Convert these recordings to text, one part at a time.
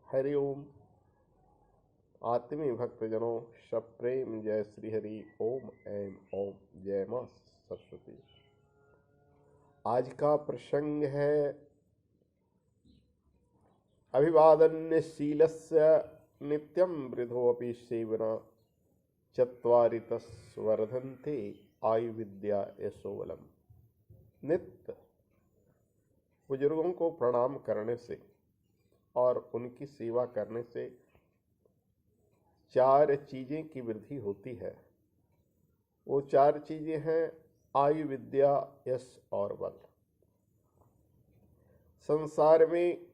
हरि ओम। आत्मीय भक्तजनों, सब प्रेम जय श्री हरि। ओम ऐम ओम। जय मां सरस्वती। आज का प्रसंग है अभिवादनशीलस्य नित्यं वृद्धोऽपि सेवना चत्वारितस्वर्धन्ते आयुर्विद्या यशोबलम्। नित्य बुजुर्गों को प्रणाम करने से और उनकी सेवा करने से 4 चीजें की वृद्धि होती है। वो 4 चीजें हैं आयु, विद्या, यश और बल। संसार में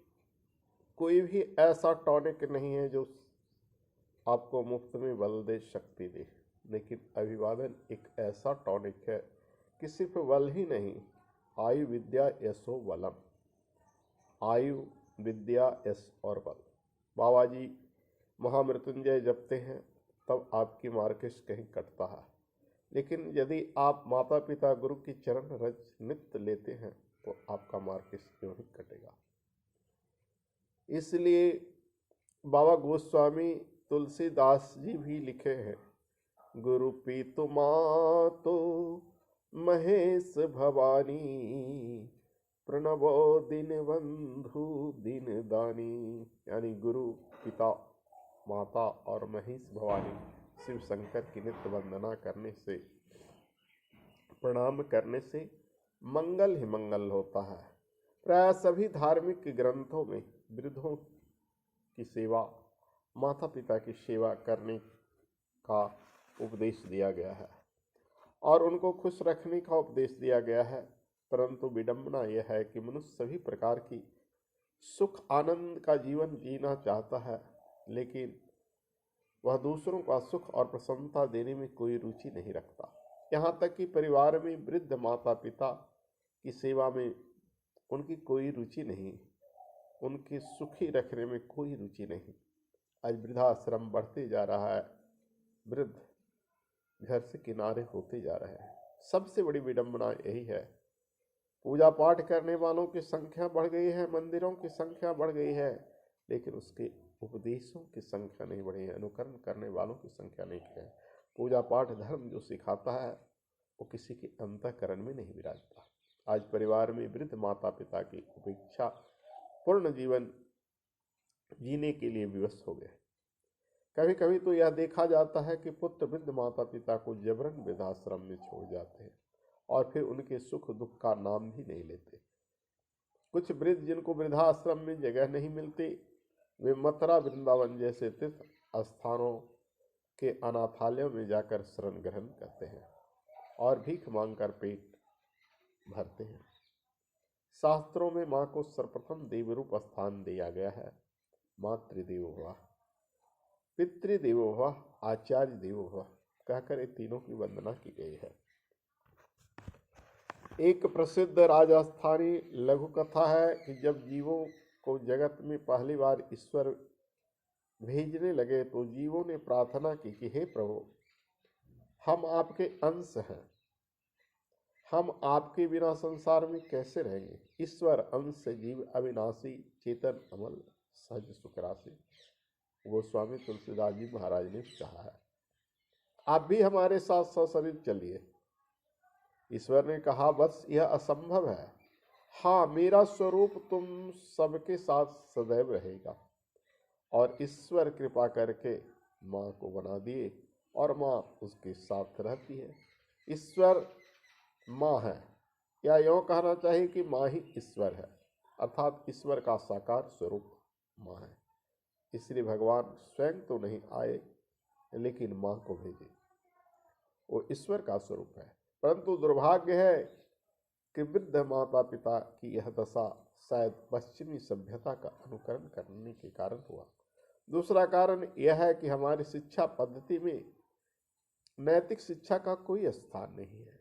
कोई भी ऐसा टॉनिक नहीं है जो आपको मुफ्त में बल दे, शक्ति दे, लेकिन अभिवादन एक ऐसा टॉनिक है कि सिर्फ बल ही नहीं, आयु विद्या यशो बलम। आयु, विद्या, यश और बल। बाबा जी महामृत्युंजय जपते हैं तब आपकी मार्केश कहीं कटता है, लेकिन यदि आप माता पिता गुरु की चरण रज नित्य लेते हैं तो आपका मार्केश क्यों ही कटेगा। इसलिए बाबा गोस्वामी तुलसीदास जी भी लिखे हैं, गुरु पीतु मातो महेश भवानी, प्रणवो दिन बंधु दिन दानी। यानी गुरु, पिता, माता और महेश भवानी शिव शंकर की नित्य वंदना करने से, प्रणाम करने से मंगल ही मंगल होता है। प्राय सभी धार्मिक ग्रंथों में वृद्धों की सेवा, माता पिता की सेवा करने का उपदेश दिया गया है और उनको खुश रखने का उपदेश दिया गया है। परंतु विडंबना यह है कि मनुष्य सभी प्रकार की सुख आनंद का जीवन जीना चाहता है, लेकिन वह दूसरों का सुख और प्रसन्नता देने में कोई रुचि नहीं रखता। यहाँ तक कि परिवार में वृद्ध माता पिता की सेवा में उनकी कोई रुचि नहीं, उनके सुखी रखने में कोई रुचि नहीं। आज वृद्धाश्रम बढ़ते जा रहा है, वृद्ध घर से किनारे होते जा रहे हैं। सबसे बड़ी विडंबना यही है। पूजा पाठ करने वालों की संख्या बढ़ गई है, मंदिरों की संख्या बढ़ गई है, लेकिन उसके उपदेशों की संख्या नहीं बढ़ी है, अनुकरण करने वालों की संख्या नहीं है। पूजा पाठ धर्म जो सिखाता है वो किसी के अंतःकरण में नहीं विराजता। आज परिवार में वृद्ध माता पिता की उपेक्षा पूर्ण जीवन जीने के लिए विवश हो गए। कभी कभी तो यह देखा जाता है कि पुत्र वृद्ध माता पिता को जबरन वृद्धाश्रम में छोड़ जाते हैं और फिर उनके सुख दुख का नाम भी नहीं लेते। कुछ वृद्ध जिनको वृद्धाश्रम में जगह नहीं मिलती, वे मथुरा वृंदावन जैसे तीर्थ स्थानों के अनाथालयों में जाकर शरण ग्रहण करते हैं और भीख मांगकर पेट भरते हैं। शास्त्रों में माँ को सर्वप्रथम देवरूप स्थान दिया गया है। मातृदेवो भव, पितृदेवो भव, आचार्य देवो भव कहकर ये तीनों की वंदना की गई है। एक प्रसिद्ध राजस्थानी लघु कथा है कि जब जीवों को जगत में पहली बार ईश्वर भेजने लगे तो जीवों ने प्रार्थना की कि हे प्रभु, हम आपके अंश हैं, हम आपके बिना संसार में कैसे रहेंगे। ईश्वर अंश से जीव अविनाशी, चेतन, अमल, सहज सुखराशि। गोस्वामी तुलसीदास जी महाराज ने कहा है, आप भी हमारे साथ सशरीर चलिए। ईश्वर ने कहा, बस यह असंभव है। हाँ, मेरा स्वरूप तुम सबके साथ सदैव रहेगा। और ईश्वर कृपा करके माँ को बना दिए और माँ उसके साथ रहती है। ईश्वर माँ है, या यूँ कहना चाहिए कि माँ ही ईश्वर है, अर्थात ईश्वर का साकार स्वरूप माँ है। इसलिए भगवान स्वयं तो नहीं आए, लेकिन माँ को भेजे। वो ईश्वर का स्वरूप है। परंतु दुर्भाग्य है कि वृद्ध माता पिता की यह दशा शायद पश्चिमी सभ्यता का अनुकरण करने के कारण हुआ। दूसरा कारण यह है कि हमारी शिक्षा पद्धति में नैतिक शिक्षा का कोई स्थान नहीं है।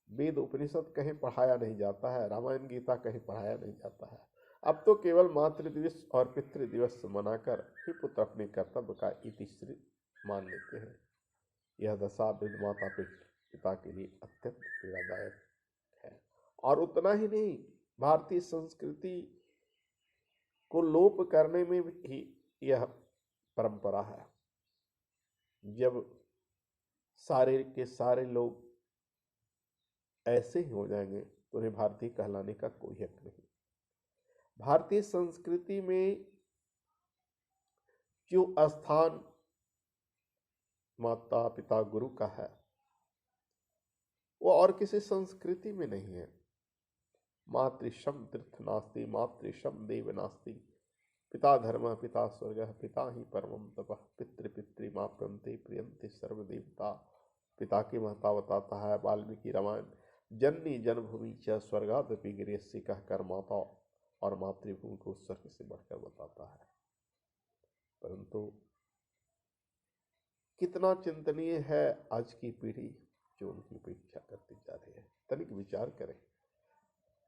वेद उपनिषद कहीं पढ़ाया नहीं जाता है, रामायण गीता कहीं पढ़ाया नहीं जाता है। अब तो केवल मातृ दिवस और पितृ दिवस मनाकर ही पुत्र अपने कर्तव्य का इतिश्री मान लेते हैं। यह दशा वृद्ध माता पिता के लिए अत्यंत पीड़ादायक है। और उतना ही नहीं, भारतीय संस्कृति को लोप करने में भी यह परंपरा है। जब सारे के सारे लोग ऐसे ही हो जाएंगे तो उन्हें भारतीय कहलाने का कोई हक नहीं। भारतीय संस्कृति में जो स्थान माता पिता गुरु का है वो और किसी संस्कृति में नहीं है। मातृशम तीर्थ नास्ति, मातृशम देव नास्ति, पिता धर्म पिता स्वर्ग, पिता ही परमं तपः, पितृमाप्यन्ते प्रियन्ते सर्वदेवता। पिता की महत्ता बताता है वाल्मीकि रामायण। जननी जन्मभूमि च स्वर्गादपि गिरीयसी, कहकर माता और मातृभूमि को स्वर्ग से बढ़कर बताता है। परंतु कितना चिंतनीय है आज की पीढ़ी जो उनकी उपेक्षा करती जा रही है। तनिक विचार करें।